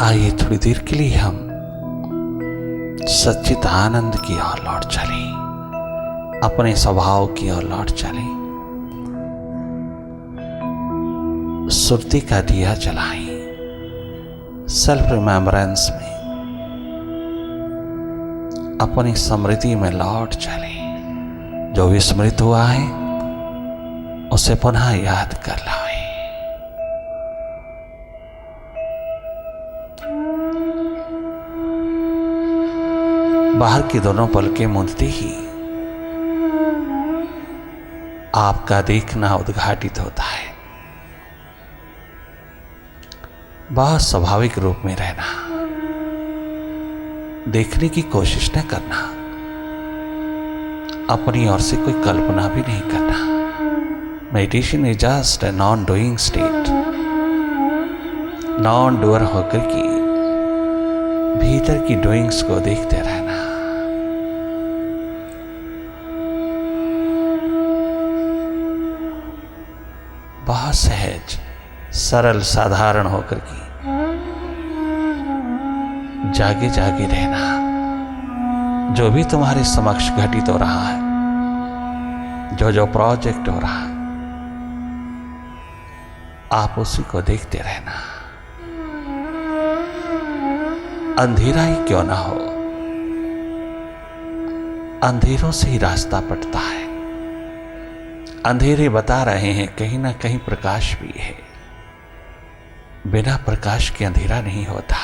आइए थोड़ी देर के लिए हम सच्चित आनंद की ओर लौट चले, अपने स्वभाव की ओर लौट चले। सुरती का दिया जलाएं, सेल्फ रिमेम्बरेंस में अपनी स्मृति में लौट चले। जो विस्मृत हुआ है उसे पुनः याद कर लाएं। बाहर की दोनों पलकें मूंदते ही आपका देखना उद्घाटित होता है। बहुत स्वाभाविक रूप में रहना, देखने की कोशिश न करना, अपनी ओर से कोई कल्पना भी नहीं करना। Meditation is just a non doing state. Non doer होकर की भीतर की डूइंग्स को देखते रहना। बहुत सहज, सरल, साधारण होकर की जागे जागे रहना। जो भी तुम्हारे समक्ष घटित हो रहा है, जो जो प्रोजेक्ट हो रहा है, आप उसी को देखते रहना। अंधेरा ही क्यों ना हो, अंधेरों से ही रास्ता पड़ता है। अंधेरे बता रहे हैं कहीं ना कहीं प्रकाश भी है। बिना प्रकाश के अंधेरा नहीं होता।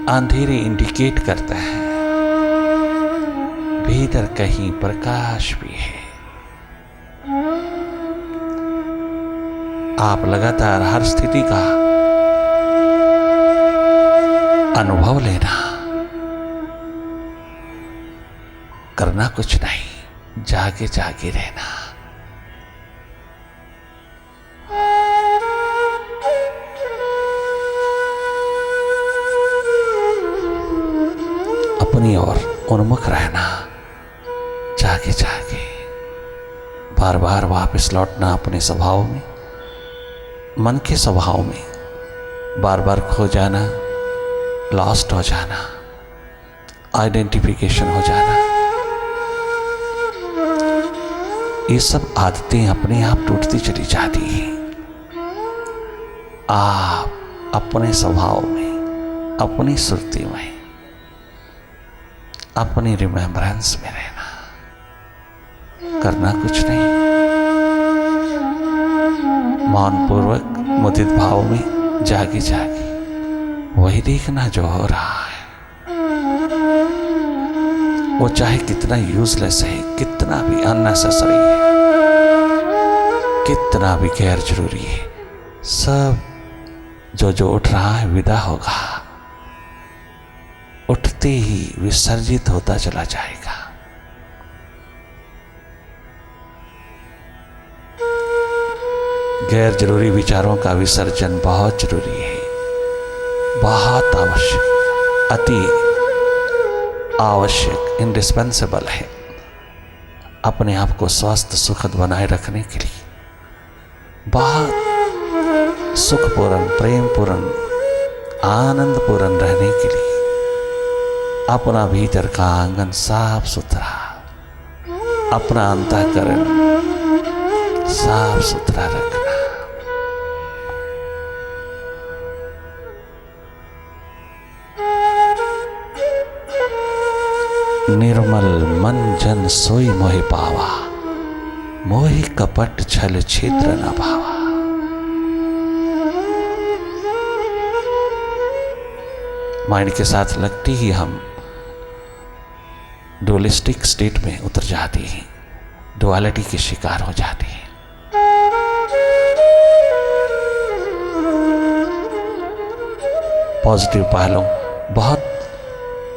अंधेरे इंडिकेट करते हैं भीतर कहीं प्रकाश भी है। आप लगातार हर स्थिति का अनुभव लेना, करना कुछ नहीं, जागे जागे रहना। अपनी ओर उन्मुख रहना, जागे जागे, बार बार वापस लौटना अपने स्वभाव में, मन के स्वभाव में। बार बार खो जाना, लॉस्ट हो जाना, आइडेंटिफिकेशन हो जाना, ये सब आदतें अपने आप टूटती चली जाती हैं। आप अपने स्वभाव में, अपनी सुरती में, अपनी रिमेम्बरेंस में रहना, करना कुछ नहीं। मौन पूर्वक मुदित भाव में जागे जागे वही देखना जो हो रहा है। वो चाहे कितना यूजलेस है, कितना भी अननेसेसरी है, कितना भी गैर जरूरी है, सब जो जो उठ रहा है विदा होगा। उठते ही विसर्जित होता चला जाएगा। गैर जरूरी विचारों का विसर्जन बहुत जरूरी है, बहुत आवश्यक, अति आवश्यक, इंडिस्पेंसेबल है। अपने आप को स्वस्थ सुखद बनाए रखने के लिए, बहुत सुखपूर्ण, प्रेमपूर्ण, आनंदपूर्ण रहने के लिए अपना भीतर का आंगन साफ सुथरा, अपना अंतःकरण साफ सुथरा रखना। निर्मल मन जन सोई मोहि पावा, मोहि कपट छल छिद्र न भावा। माइंड के साथ लगती ही हम डुअलिस्टिक स्टेट में उतर जाती हैं, डुअलिटी के शिकार हो जाती हैं। पॉजिटिव पहलू बहुत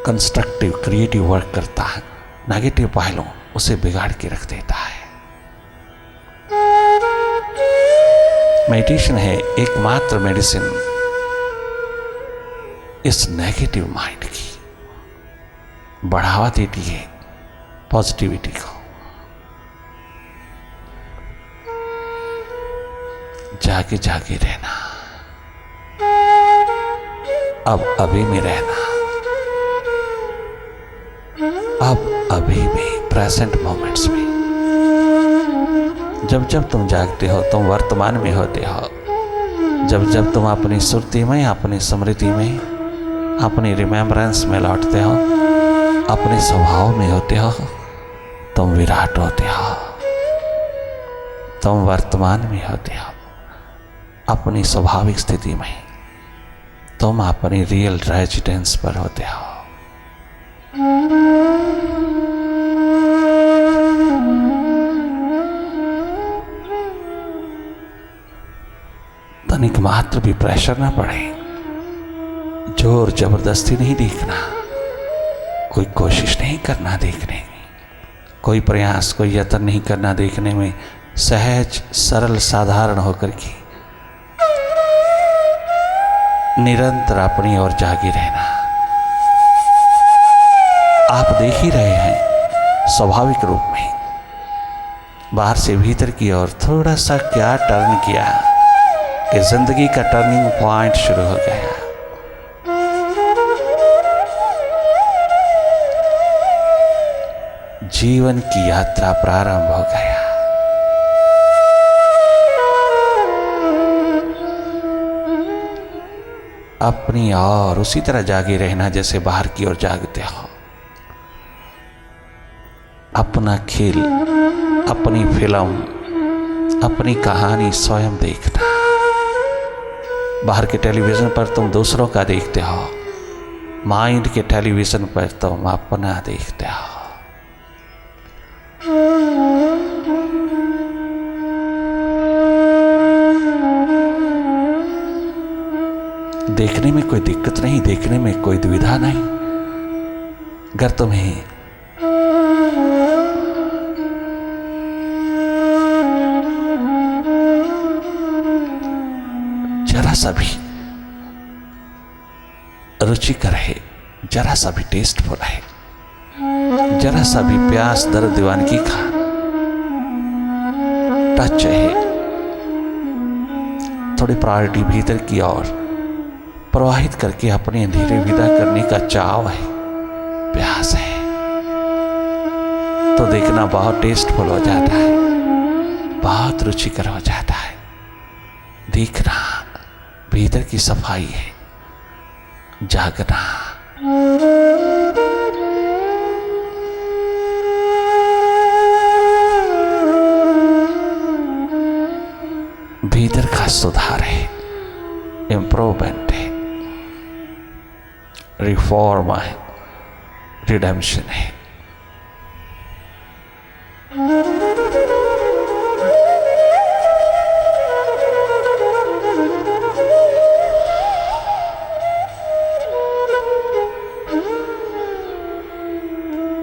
कंस्ट्रक्टिव, क्रिएटिव वर्क करता है। नेगेटिव पहलू उसे बिगाड़ के रख देता है। मेडिटेशन है एकमात्र मेडिसिन इस नेगेटिव माइंड की, बढ़ावा देती है पॉजिटिविटी को। जागे जागे रहना, अब अभी में रहना, अब अभी में, प्रेजेंट मोमेंट्स में। जब जब तुम जागते हो तुम वर्तमान में होते हो। जब जब तुम अपनी सुरती में, अपनी स्मृति में, अपनी रिमेम्बरेंस में लौटते हो, अपने स्वभाव में होते हो, तुम विराट होते हो, तुम वर्तमान में होते हो, अपनी स्वाभाविक स्थिति में, तुम अपनी रियल रेजिडेंस पर होते हो। तनिक मात्र भी प्रेशर ना पड़े, जोर जबरदस्ती नहीं देखना, कोई कोशिश नहीं करना देखने की, कोई प्रयास, कोई यत्न नहीं करना देखने में। सहज सरल साधारण होकर के निरंतर अपनी ओर जागे रहना। आप देख ही रहे हैं स्वाभाविक रूप में, बाहर से भीतर की ओर थोड़ा सा क्या टर्न किया कि जिंदगी का टर्निंग पॉइंट शुरू हो गया। जीवन की यात्रा प्रारंभ हो गया। अपनी और उसी तरह जागे रहना जैसे बाहर की ओर जागते हो। अपना खेल, अपनी फिल्म, अपनी कहानी स्वयं देखना। बाहर के टेलीविजन पर तुम दूसरों का देखते हो, माइंड के टेलीविजन पर तुम अपना देखते हो। देखने में कोई दिक्कत नहीं, देखने में कोई दुविधा नहीं। अगर तुम्हें जरा सा भी रुचिकर है, जरा सा भी टेस्टफुल है, जरा सा भी प्यास दर्द दीवानगी का टच है, थोड़ी प्रायोरिटी भीतर की ओर प्रवाहित करके अपने अंधेरे विदा करने का चाव है, प्यास है, तो देखना बहुत टेस्टफुल हो जाता है, बहुत रुचिकर हो जाता है। देखना भीतर की सफाई है, जागना। भीतर का सुधार है, इम्प्रूवमेंट है, रिफॉर्म है, रिडेम्पशन है।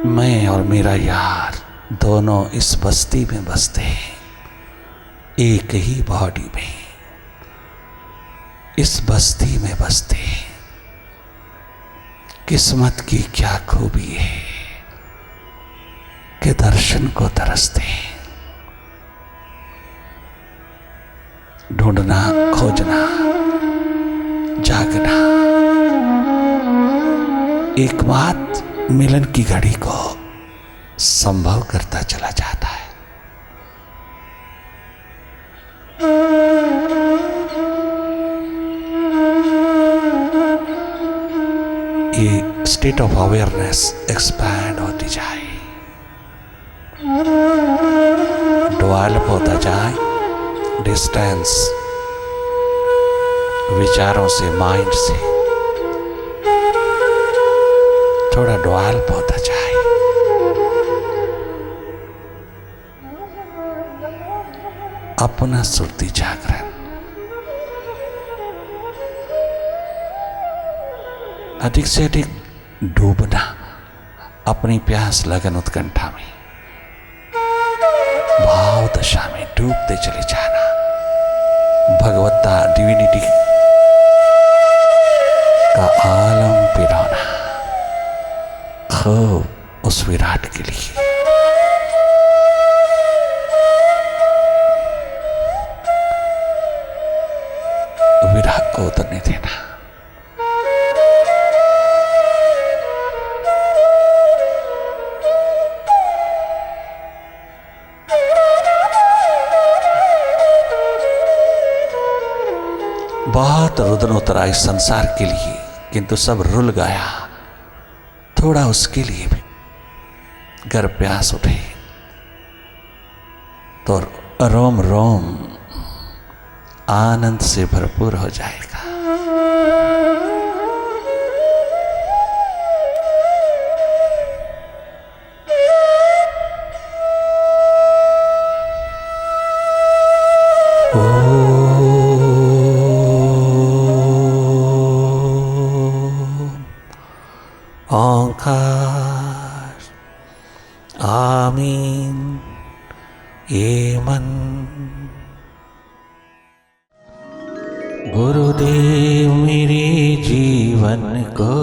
मैं और मेरा यार दोनों इस बस्ती में बसते हैं, एक ही बॉडी में, इस बस्ती में बसते हैं। किस्मत की क्या खूबी है कि दर्शन को तरसते हैं। ढूंढना, खोजना, जागना एकमात्र मिलन की घड़ी को संभव करता चला जाता है। ये स्टेट ऑफ अवेयरनेस एक्सपैंड होती जाए, डेवलप होता जाए, डिस्टेंस विचारों से, माइंड से थोड़ा डेवलप होता जाए। अपना सुरती जागरण, अधिक से अधिक डूबना अपनी प्यास लगन उत्कंठा में, भाव दशा में डूबते चले जाना। भगवत्ता डिविनिटी का आलम पिराना, खूब उस विराट के लिए। को उतरने देना। बहुत रुदन उतरा इस संसार के लिए, किंतु सब रुल गया। थोड़ा उसके लिए भी अगर प्यास उठे तो रोम रोम आनंद से भरपूर हो जाएगा। ओंकार आमीन। ये मन गुरुदेव मेरे जीवन को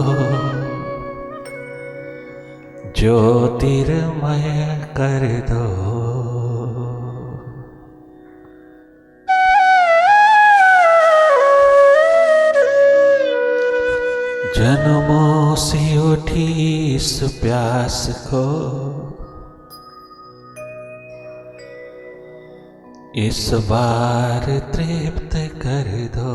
ज्योतिर्मय कर दो। जन्मों से उठी इस प्यास को इस बार तृप्त कर दो।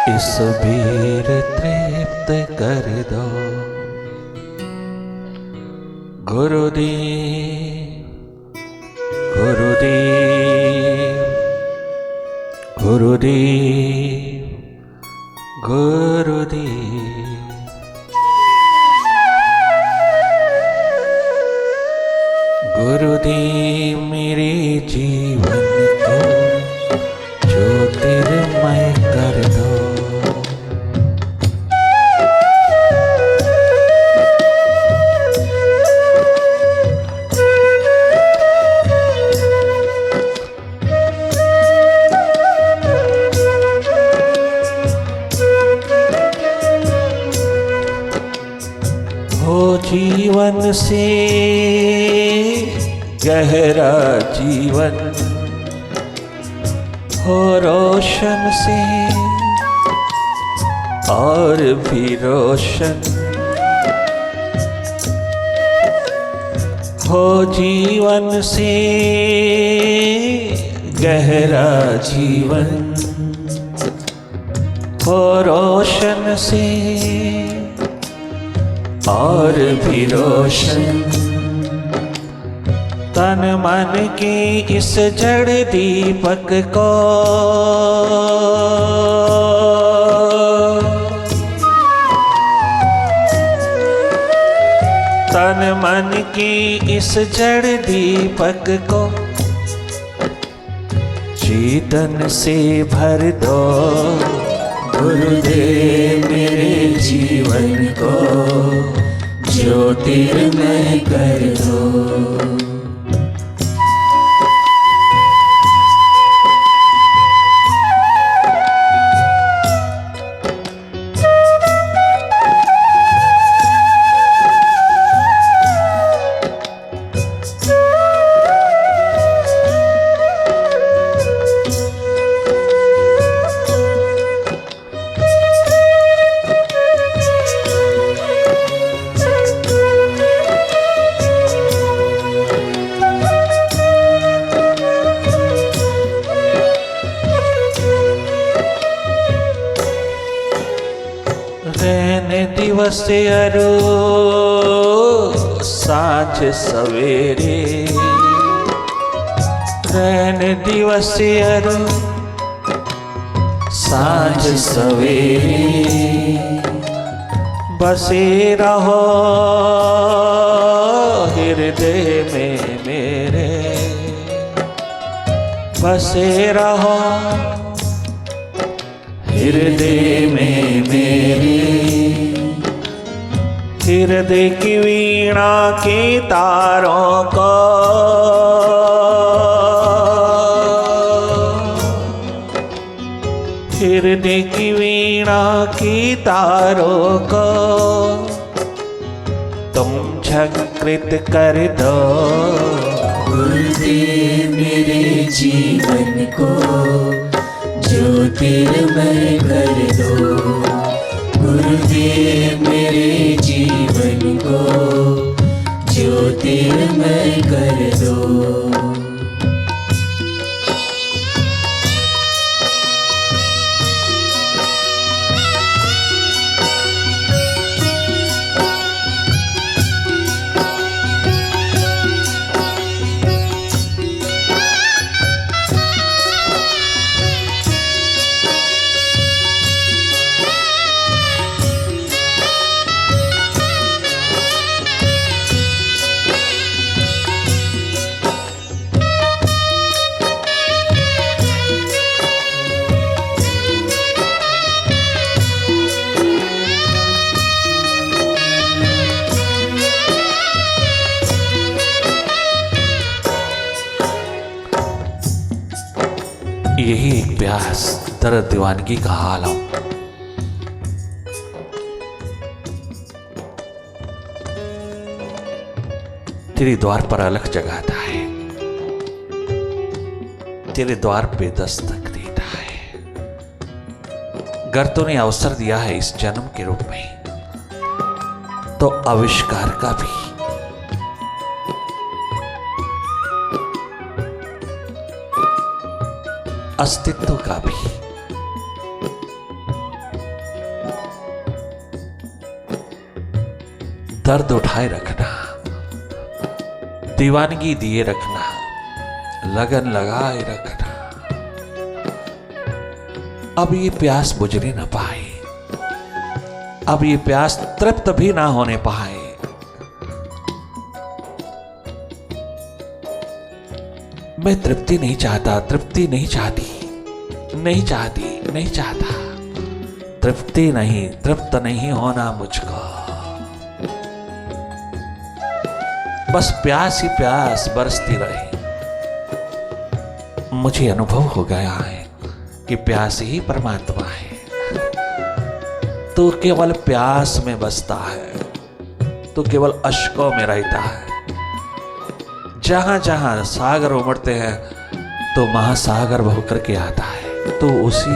इस बीर तृप्त कर दो। गुरुदेव गुरुदेव गुरुदेव गुरुदेव। गुरुदेव मेरे जीवन को ज्योतिर्मय कर दो। जीवन से गहरा जीवन हो रोशन से और भी रोशन हो। जीवन से गहरा जीवन हो रोशन से और भी रोशन। तन मन के इस जड़ दीपक को तन मन के इस जड़ दीपक को चेतन से भर दो। गुरुदेव मेरे जीवन को ज्योतिर्मय कर दो। दिवस अरो साँझ सवेरे रैन दिवस अरो साँझ सवेरे बसे रहो हृदय में मेरे। बसे रहो हृदय में मेरे। हृदय की वीणा के तारों को हृदय की वीणा की तारों को तुम झंकृत कर दो। गुरुदेव मेरे जीवन को ज्योतिर्मय कर दो, गुरुदेव मेरे जीवन को ज्योतिर्मय कर दो। यही एक प्यास दर्द दीवानगी का हाल हो। तेरे द्वार पर अलख जगाता है, तेरे द्वार पे दस्तक देता है। अगर तूने अवसर दिया है इस जन्म के रूप में, तो आविष्कार का भी, अस्तित्व का भी, दर्द उठाए रखना, दीवानगी दिए रखना, लगन लगाए रखना। अब ये प्यास बुझने न पाए, अब ये प्यास तृप्त भी ना होने पाए। मैं तृप्ति नहीं चाहता, तृप्ति नहीं चाहती, नहीं चाहती, नहीं चाहता। तृप्ति नहीं, तृप्त नहीं होना मुझको। बस प्यास ही प्यास बरसती रहे। मुझे अनुभव हो गया है कि प्यास ही परमात्मा है। तो केवल प्यास में बसता है, तो केवल अश्कों में रहता है। जहां जहां सागर उमड़ते हैं तो महासागर होकर के आता है। तो उसी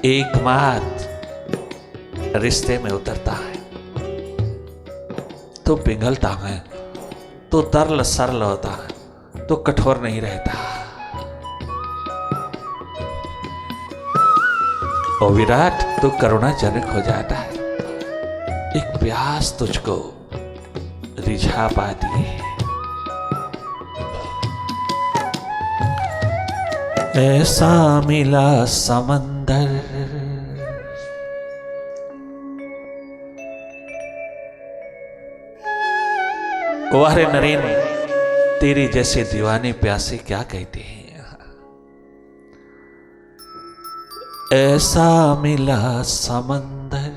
एकमात्र रिश्ते में उतरता है, तो पिघलता है, तो तरल सरल होता है, तो कठोर नहीं रहता। और विराट तो करुणाजनक हो जाता है। एक प्यास तुझको रिझा पाती है। ऐसा मिला समंदर, वारे नरेन, तेरे जैसे दीवाने प्यासे क्या कहते हैं। ऐसा मिला समंदर,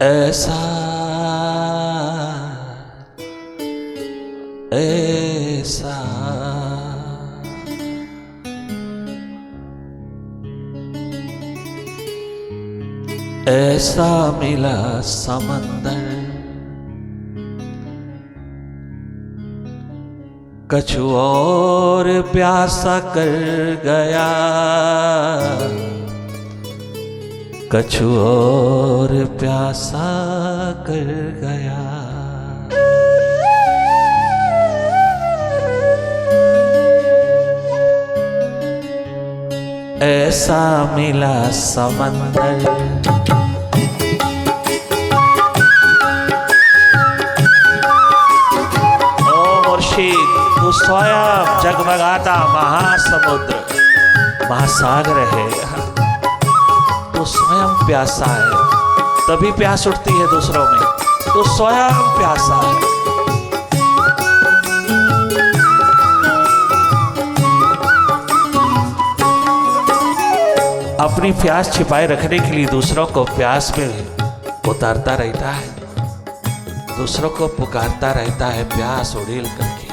ऐसा ऐसा ऐसा मिला समंदर, कछु और प्यासा कर गया, कछु और प्यासा कर गया। ऐसा मिला समंदर, ओ मुर्शिद, तू स्वयं जगमगाता महासमुद्र, महासागर है। तू स्वयं प्यासा है, तभी प्यास उठती है दूसरों में। तू स्वयं प्यासा है। अपनी प्यास छिपाए रखने के लिए दूसरों को प्यास में उतारता रहता है, दूसरों को पुकारता रहता है प्यास उड़ेल करके।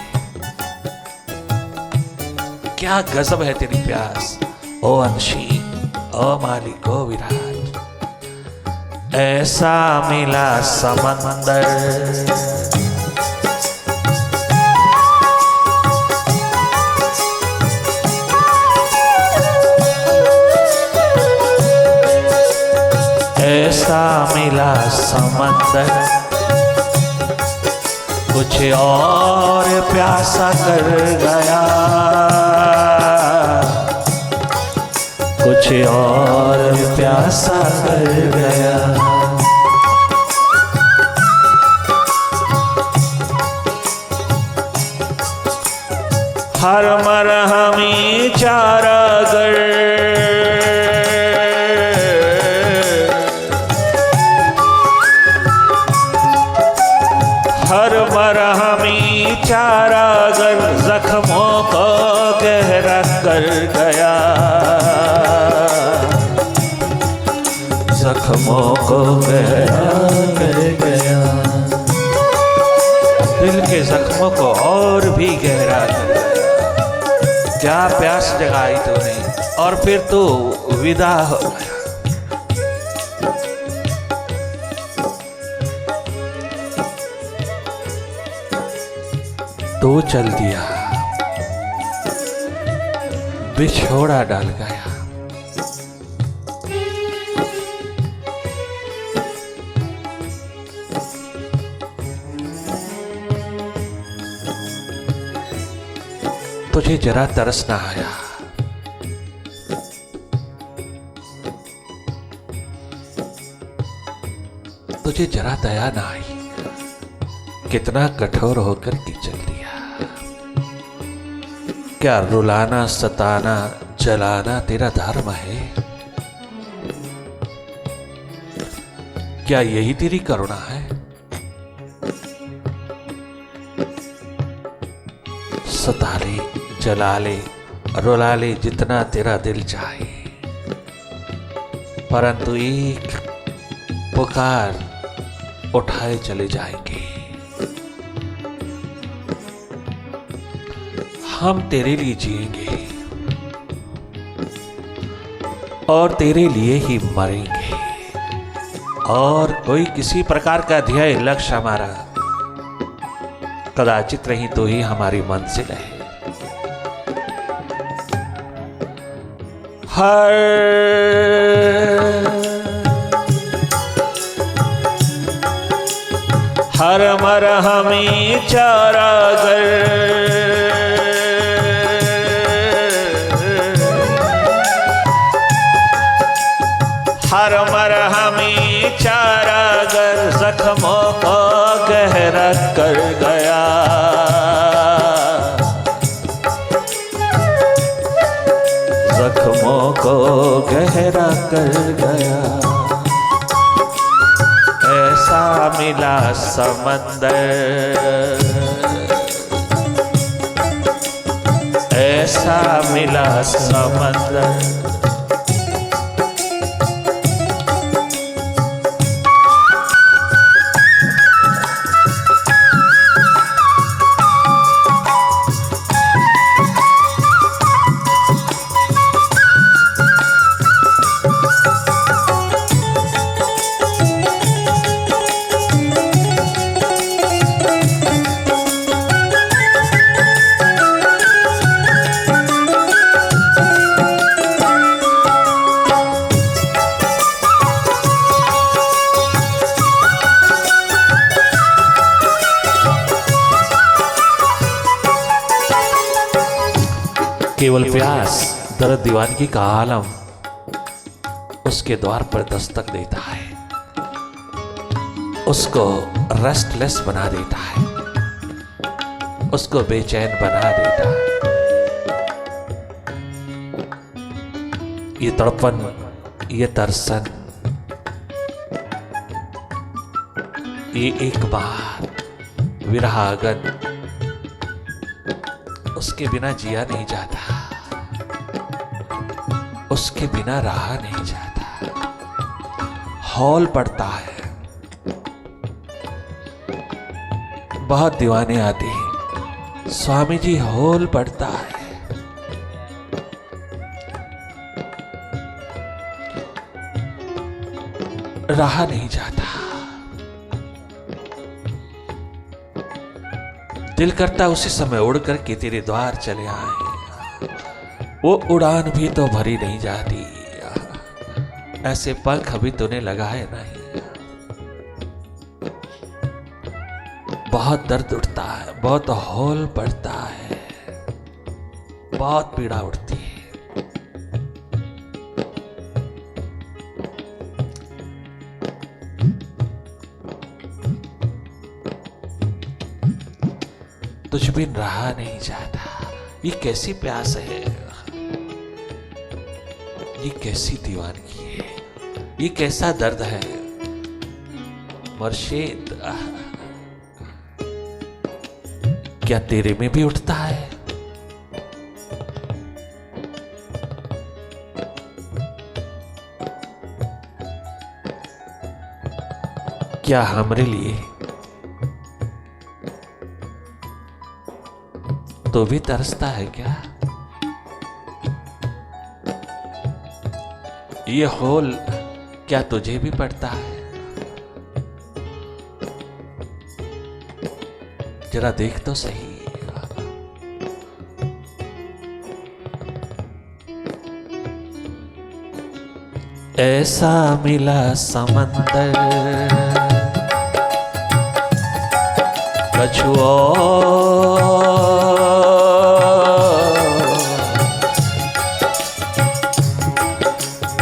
क्या गजब है तेरी प्यास, ओ अंशी, ओ मालिक, ओ विराट। ऐसा मिला समंदर, ऐसा मिला समंदर, कुछ और प्यासा कर गया, कुछ और प्यासा कर गया। हर मरहमी चारागर, हर मरहमी चारागर जख्मों को गहरा कर गया, जख्मों को गहरा कर गया। दिल के जख्मों को और भी गहरा कर गया। क्या प्यास जगाई तूने और फिर तू विदा हो गया। तू चल दिया, बिछोड़ा डाल गया। तुझे जरा तरस ना आया, तुझे जरा दया ना आई, कितना कठोर होकर के चल दिया। क्या रुलाना सताना जलाना तेरा धर्म है? क्या यही तेरी करुणा है? सता ले, जला ले, रुला ले जितना तेरा दिल चाहे, परंतु एक पुकार उठाए चले जाएंगे। हम तेरे लिए जिएंगे और तेरे लिए ही मरेंगे, और कोई किसी प्रकार का ध्येय लक्ष्य हमारा कदाचित नहीं तो ही हमारी मंजिल है। हर मरहमी चारागर, हर मरहमी चारागर जख्मों को गहरा कर गया, जख्मों को गहरा कर गया। ऐसा मिला समंदर, ऐसा मिला समंदर। केवल प्यास दर्द दीवानगी का आलम उसके द्वार पर दस्तक देता है, उसको रेस्टलेस बना देता है, उसको बेचैन बना देता है। ये तड़पन, ये तरसन, ये एक बार विरहागन, उसके बिना जिया नहीं जाता, उसके बिना रहा नहीं जाता। हौल पड़ता है, बहुत दीवाने आते हैं, स्वामी जी हौल पड़ता है। रहा नहीं जाता, दिल करता उसी समय उड़ करके तेरे द्वार चले आए। वो उड़ान भी तो भरी नहीं जाती, ऐसे पंख अभी तूने लगाए नहीं। बहुत दर्द उठता है, बहुत हौल पड़ता है, बहुत पीड़ा उठती है। तुझ बिन रहा नहीं जाता। ये कैसी प्यास है, ये कैसी दीवानगी है, ये कैसा दर्द है मुर्शिद। क्या तेरे में भी उठता है? क्या हमरे लिए तो भी तरसता है क्या? ये होल क्या तुझे भी पड़ता है? जरा देख तो सही। ऐसा मिला समंदर कछुआ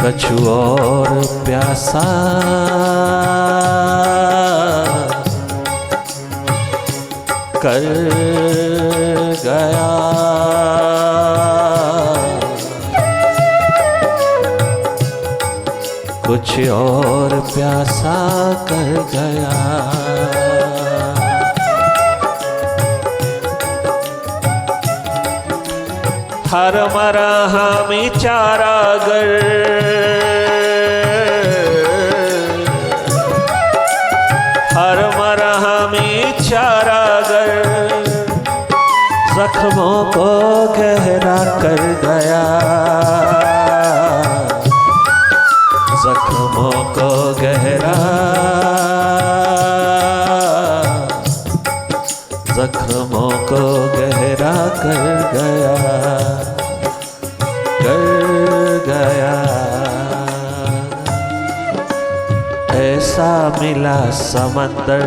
कछु और प्यासा कर गया। कुछ और प्यासा कर गया। हर मरा हमें चारागर हर मरा हमें चारागर जख्मों को गहरा कर गया। जख्मों को गहरा जख्मों को गहरा कर गया कर गया। ऐसा मिला समंदर